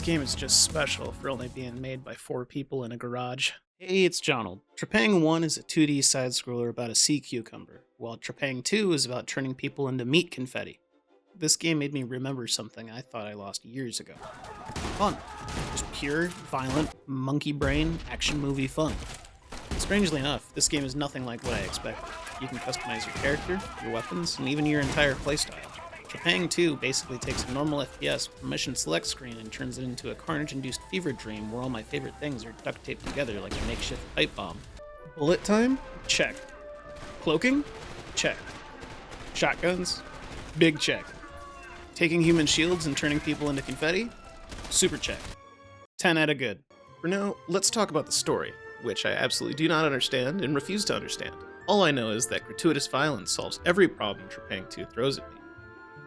game is just special for only being made by 4 people in a garage. Hey, it's Jonald. Trepang2 is a 2D side-scroller about a sea cucumber, while Trepang2 is about turning people into meat confetti. This game made me remember something I thought I lost years ago. Fun. Just pure, violent, monkey brain, action movie fun. Strangely enough, this game is nothing like what I expected. You can customize your character, your weapons, and even your entire playstyle. Trepang2 basically takes a normal FPS with a mission select screen and turns it into a carnage-induced fever dream where all my favorite things are duct taped together like a makeshift pipe bomb. Bullet time? Check. Cloaking? Check. Shotguns? Big check. Taking human shields and turning people into confetti? Super check. 10 out of good. For now, let's talk about the story, which I absolutely do not understand and refuse to understand. All I know is that gratuitous violence solves every problem Trepang2 throws at me.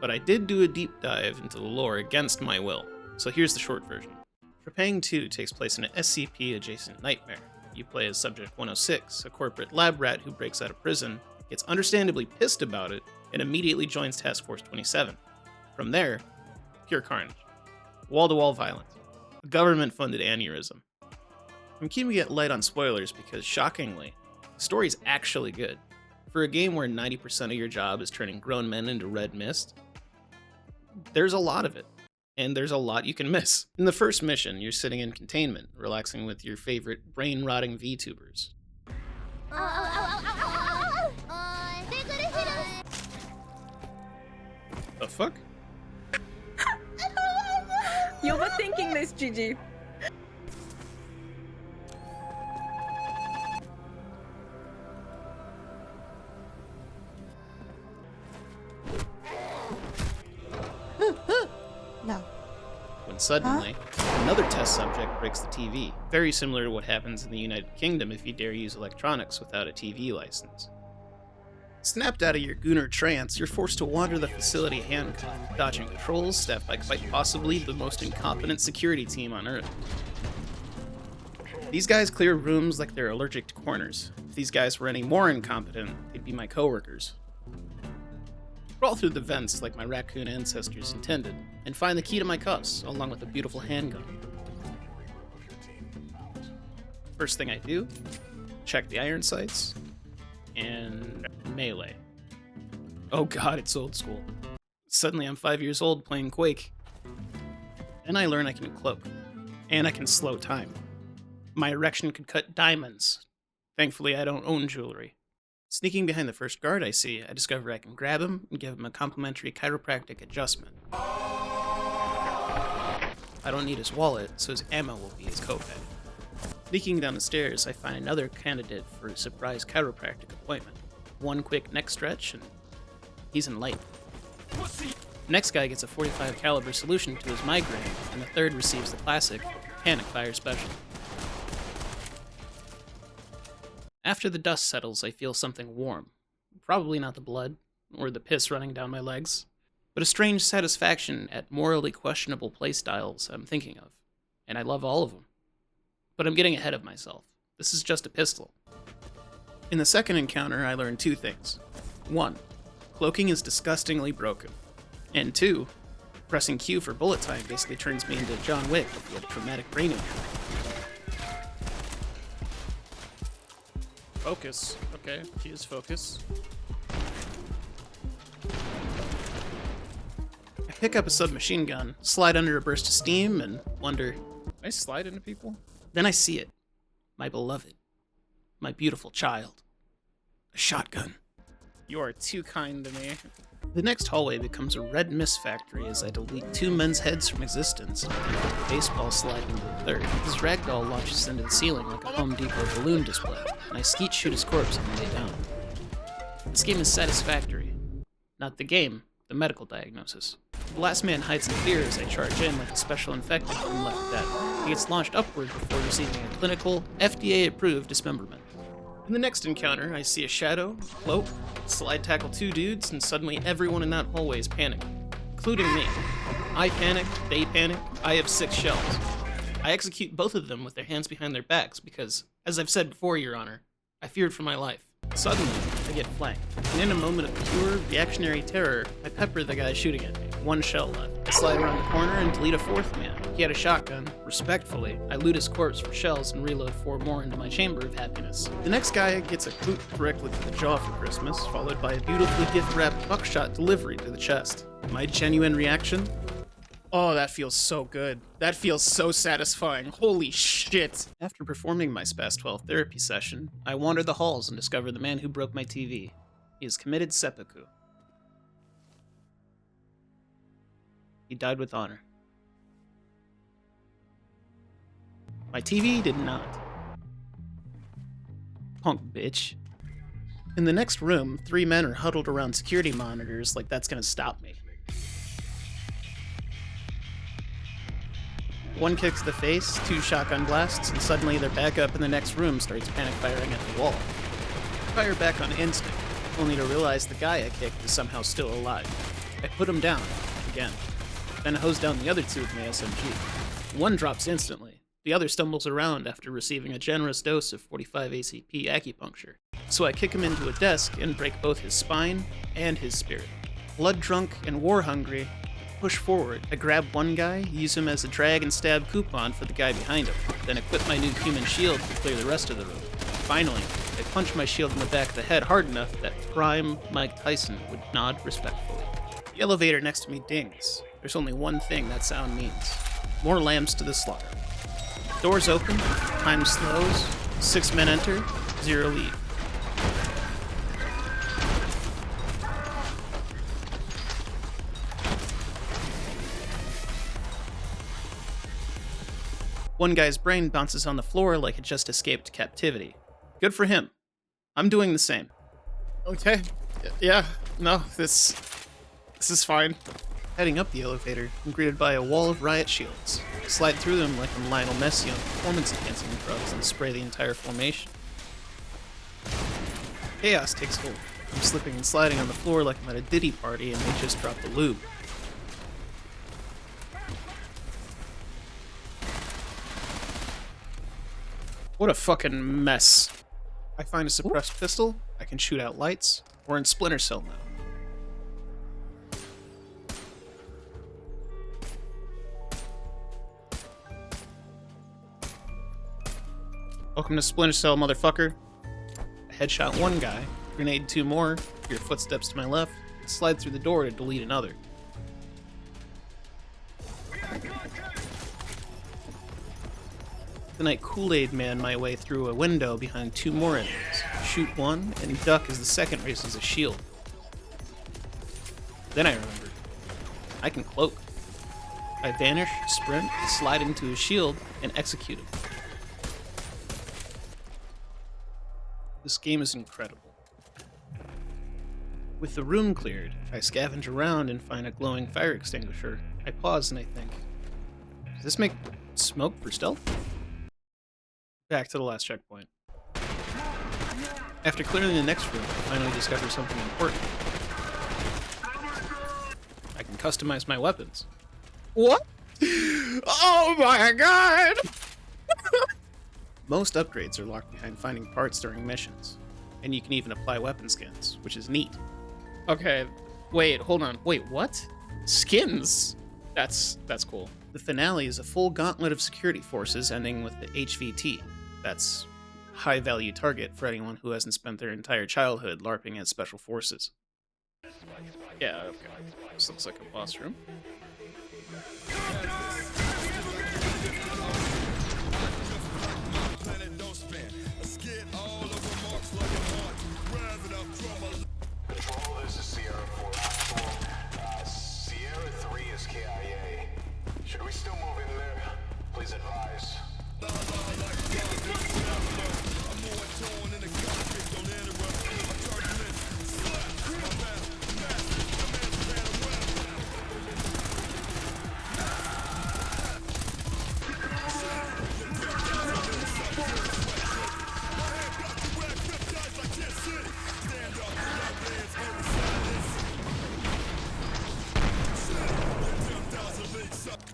But I did do a deep dive into the lore against my will, so here's the short version. Trepang2 takes place in an SCP-adjacent nightmare. You play as Subject 106, a corporate lab rat who breaks out of prison, gets understandably pissed about it, and immediately joins Task Force 27. From there, pure carnage. Wall-to-wall violence. A government-funded aneurysm. I'm keeping it light on spoilers because, shockingly, the story's actually good. For a game where 90% of your job is turning grown men into red mist, there's a lot of it, and there's a lot you can miss. In the first mission, you're sitting in containment, relaxing with your favorite brain-rotting Vtubers. The fuck? You're overthinking this, Gigi. No. When suddenly, another test subject breaks the TV, very similar to what happens in the United Kingdom if you dare use electronics without a TV license. Snapped out of your Gooner trance, you're forced to wander the facility handcuffed, dodging patrols staffed by quite possibly the most incompetent security team on Earth. These guys clear rooms like they're allergic to corners. If these guys were any more incompetent, they'd be my coworkers. Crawl through the vents like my raccoon ancestors intended, and find the key to my cuffs, along with a beautiful handgun. First thing I do, check the iron sights, and melee. Oh god, it's old school. Suddenly I'm 5 years old playing Quake. Then I learn I can cloak, and I can slow time. My erection could cut diamonds. Thankfully I don't own jewelry. Sneaking behind the first guard I see, I discover I can grab him and give him a complimentary chiropractic adjustment. I don't need his wallet, so his ammo will be his copay. Sneaking down the stairs, I find another candidate for a surprise chiropractic appointment. One quick neck stretch, and he's enlightened. The next guy gets a .45 caliber solution to his migraine, and the third receives the classic panic fire special. After the dust settles, I feel something warm. Probably not the blood, or the piss running down my legs, but a strange satisfaction at morally questionable playstyles I'm thinking of, and I love all of them. But I'm getting ahead of myself. This is just a pistol. In the second encounter, I learned 2 things. 1, cloaking is disgustingly broken. And 2, pressing Q for bullet time basically turns me into John Wick if he had traumatic brain injury. Focus. Okay, Q is focus. I pick up a submachine gun, slide under a burst of steam, and wonder, can I slide into people? Then I see it. My beloved. My beautiful child. A shotgun. You are too kind to me. The next hallway becomes a red mist factory as I delete 2 men's heads from existence and put the baseball slide into the third. His ragdoll launches into the ceiling like a Home Depot balloon display, and I skeet shoot his corpse and lay down. This game is satisfactory. Not the game, the medical diagnosis. The last man hides in fear as I charge in like a special infected from Left Dead. He gets launched upward before receiving a clinical, FDA-approved dismemberment. In the next encounter, I see a shadow, cloak, slide tackle 2 dudes, and suddenly everyone in that hallway is panicking, including me. I panic, they panic, I have 6 shells. I execute both of them with their hands behind their backs because, as I've said before, Your Honor, I feared for my life. Suddenly, I get flanked, and in a moment of pure, reactionary terror, I pepper the guy shooting at me. 1 shell left. I slide around the corner and delete a 4th man. He had a shotgun. Respectfully, I loot his corpse for shells and reload 4 more into my chamber of happiness. The next guy gets a boot directly to the jaw for Christmas, followed by a beautifully gift-wrapped buckshot delivery to the chest. My genuine reaction? Oh, that feels so good. That feels so satisfying. Holy shit. After performing my SPAS 12 therapy session, I wandered the halls and discovered the man who broke my TV. He has committed seppuku. He died with honor. My TV did not. Punk bitch. In the next room, 3 men are huddled around security monitors like that's gonna stop me. One kicks the face, 2 shotgun blasts, and suddenly they're back up in the next room starts panic firing at the wall. I fire back on instinct, only to realize the guy I kicked is somehow still alive. I put him down, again, then hose down the other 2 with my SMG. One drops instantly. The other stumbles around after receiving a generous dose of 45 ACP acupuncture. So I kick him into a desk and break both his spine and his spirit. Blood-drunk and war-hungry, push forward. I grab one guy, use him as a drag and stab coupon for the guy behind him, then equip my new human shield to clear the rest of the room. Finally, I punch my shield in the back of the head hard enough that prime Mike Tyson would nod respectfully. The elevator next to me dings. There's only one thing that sound means. More lambs to the slaughter. Doors open, time slows, 6 men enter, 0 leave. One guy's brain bounces on the floor like it just escaped captivity. Good for him. I'm doing the same. Okay. Yeah, no, this is fine. Heading up the elevator, I'm greeted by a wall of riot shields. I slide through them like I'm Lionel Messi on performance-enhancing drugs and spray the entire formation. Chaos takes hold. I'm slipping and sliding on the floor like I'm at a Diddy party and they just dropped the lube. What a fucking mess. I find a suppressed pistol, I can shoot out lights. We're in Splinter Cell now. Welcome to Splinter Cell, motherfucker. I headshot one guy, grenade 2 more, hear footsteps to my left, and slide through the door to delete another. Then I Kool-Aid Man my way through a window behind 2 more enemies, shoot one, and duck as the second raises a shield. Then I remembered. I can cloak. I vanish, sprint, slide into his shield, and execute him. This game is incredible. With the room cleared, I scavenge around and find a glowing fire extinguisher. I pause and I think, does this make smoke for stealth? Back to the last checkpoint. After clearing the next room, I finally discover something important. I can customize my weapons. What? Oh my god! Most upgrades are locked behind finding parts during missions, and you can even apply weapon skins, which is neat. Okay, wait, hold on. Wait, what? Skins? That's cool. The finale is a full gauntlet of security forces ending with the HVT. That's high-value target for anyone who hasn't spent their entire childhood LARPing as special forces. Yeah, okay. This looks like a boss room. Control, this is Sierra 4. Sierra 3 is KIA. Should we still move in there? Please advise.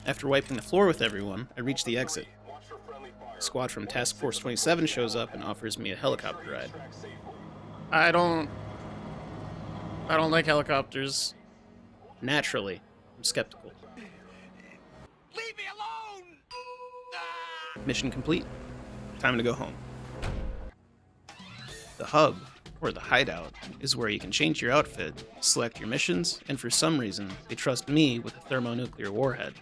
After wiping the floor with everyone, I reach the exit. A squad from Task Force 27 shows up and offers me a helicopter ride. I don't like helicopters. Naturally, I'm skeptical. Leave me alone! Mission complete. Time to go home. The hub, or the hideout, is where you can change your outfit, select your missions, and for some reason, they trust me with a thermonuclear warhead.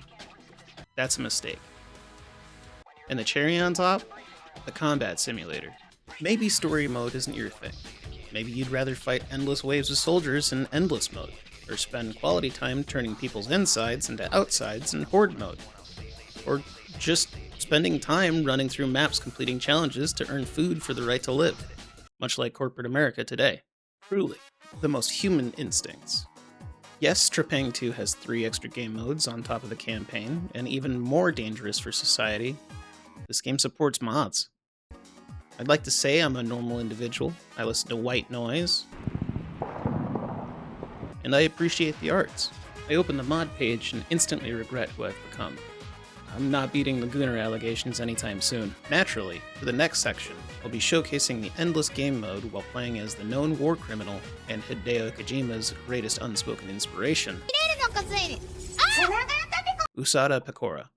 That's a mistake. And the cherry on top? The combat simulator. Maybe story mode isn't your thing. Maybe you'd rather fight endless waves of soldiers in endless mode, or spend quality time turning people's insides into outsides in horde mode. Or just spending time running through maps completing challenges to earn food for the right to live. Much like corporate America today. Truly, the most human instincts. Yes, Trepang2 has 3 extra game modes on top of the campaign, and even more dangerous for society, this game supports mods. I'd like to say I'm a normal individual, I listen to white noise, and I appreciate the arts. I open the mod page and instantly regret who I've become. I'm not beating the Gooner allegations anytime soon. Naturally, for the next section, I'll be showcasing the endless game mode while playing as the known war criminal and Hideo Kojima's greatest unspoken inspiration, Usada Pekora.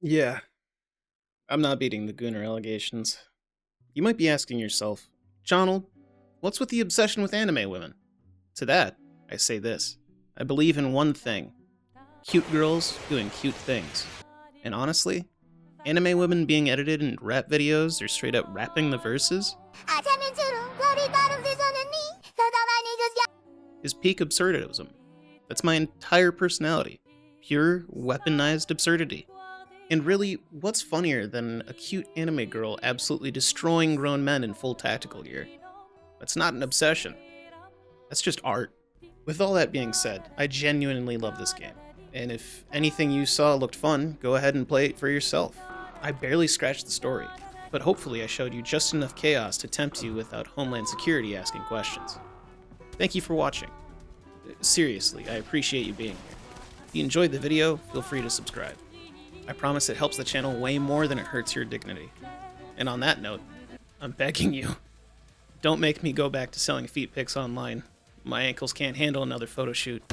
Yeah, I'm not beating the Gooner allegations. You might be asking yourself, Jonald, what's with the obsession with anime women? To that, I say this. I believe in one thing. Cute girls doing cute things. And honestly, anime women being edited in rap videos or straight up rapping the verses is peak absurdism. That's my entire personality. Pure, weaponized absurdity. And really, what's funnier than a cute anime girl absolutely destroying grown men in full tactical gear? That's not an obsession. That's just art. With all that being said, I genuinely love this game. And if anything you saw looked fun, go ahead and play it for yourself. I barely scratched the story, but hopefully I showed you just enough chaos to tempt you without Homeland Security asking questions. Thank you for watching. Seriously, I appreciate you being here. If you enjoyed the video, feel free to subscribe. I promise it helps the channel way more than it hurts your dignity. And on that note, I'm begging you, don't make me go back to selling feet pics online. My ankles can't handle another photo shoot.